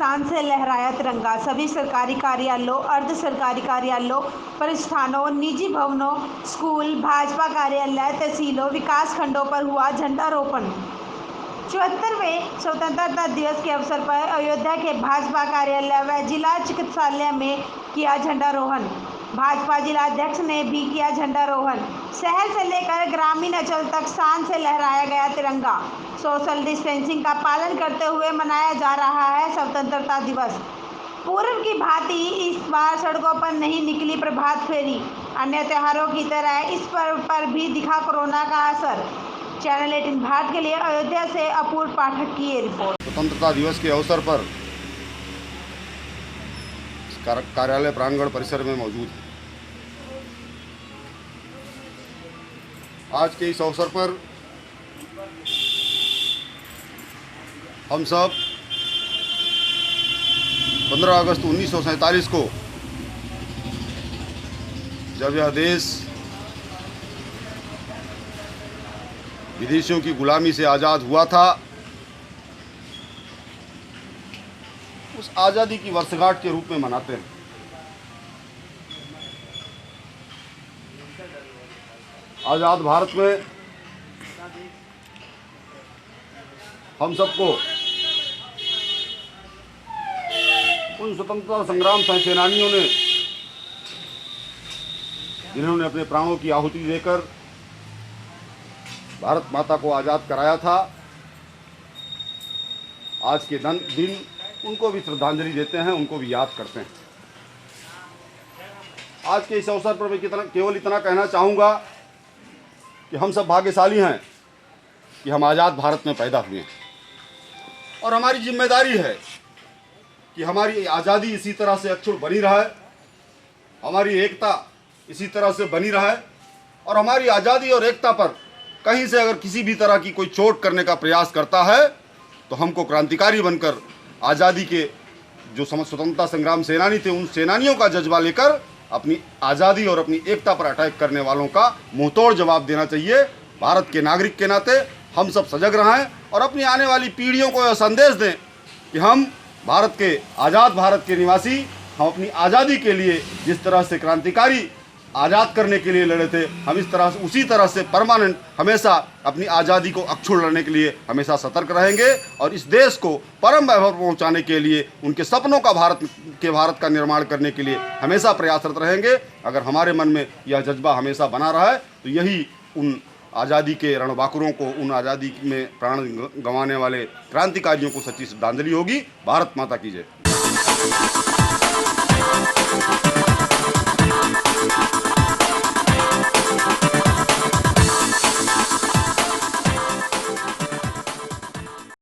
शान से लहराया तिरंगा। सभी सरकारी कार्यालयों, अर्ध सरकारी कार्यालयों, प्रतिष्ठानों, निजी भवनों, स्कूल, भाजपा कार्यालय, तहसीलों, विकास खंडों पर हुआ झंडारोहण। 74वें स्वतंत्रता दिवस के अवसर पर अयोध्या के भाजपा कार्यालय व जिला चिकित्सालय में किया झंडारोहण। भाजपा जिलाध्यक्ष ने भी किया झंडारोहण। शहर से लेकर ग्रामीण अंचल तक शान से लहराया गया तिरंगा। सोशल डिस्टेंसिंग का पालन करते हुए मनाया जा रहा है स्वतंत्रता दिवस। पूर्व की भांति इस बार सड़कों पर नहीं निकली प्रभात फेरी। अन्य त्योहारों की तरह इस पर्व पर भी दिखा कोरोना का असर। चैनल 18 भारत के लिए अयोध्या से अपूर्व पाठक की ये रिपोर्ट। स्वतंत्रता दिवस के अवसर पर कार्यालय प्रांगण परिसर में मौजूद है। आज के इस अवसर पर हम सब 15 अगस्त 1947 को जब यह देश विदेशियों की गुलामी से आज़ाद हुआ था, उस आज़ादी की वर्षगांठ के रूप में मनाते हैं। आज़ाद भारत में हम सबको उन स्वतंत्रता संग्राम सेनानियों ने, जिन्होंने अपने प्राणों की आहुति देकर भारत माता को आज़ाद कराया था, आज के दिन उनको भी श्रद्धांजलि देते हैं, उनको भी याद करते हैं। आज के इस अवसर पर मैं केवल इतना कहना चाहूँगा कि हम सब भाग्यशाली हैं कि हम आज़ाद भारत में पैदा हुए हैं और हमारी जिम्मेदारी है कि हमारी आज़ादी इसी तरह से अक्षुण्ण बनी रहे, हमारी एकता इसी तरह से बनी रहे और हमारी आज़ादी और एकता पर कहीं से अगर किसी भी तरह की कोई चोट करने का प्रयास करता है तो हमको क्रांतिकारी बनकर आज़ादी के जो स्वतंत्रता संग्राम सेनानी थे, उन सेनानियों का जज्बा लेकर अपनी आज़ादी और अपनी एकता पर अटैक करने वालों का मुंहतोड़ जवाब देना चाहिए। भारत के नागरिक के नाते हम सब सजग रहें और अपनी आने वाली पीढ़ियों को यह संदेश दें कि हम भारत के आज़ाद भारत के निवासी, हम अपनी आज़ादी के लिए जिस तरह से क्रांतिकारी आज़ाद करने के लिए लड़े थे, हम इस तरह से उसी तरह से परमानेंट हमेशा अपनी आज़ादी को अक्षुण्ण लड़ने के लिए हमेशा सतर्क रहेंगे और इस देश को परम वैभव पहुंचाने के लिए, उनके सपनों का भारत का निर्माण करने के लिए हमेशा प्रयासरत रहेंगे। अगर हमारे मन में यह जज्बा हमेशा बना रहा है तो यही उन आज़ादी के रणबांकुरों को, उन आज़ादी में प्राण गंवाने वाले क्रांतिकारियों को सच्ची श्रद्धांजलि होगी। भारत माता की जय।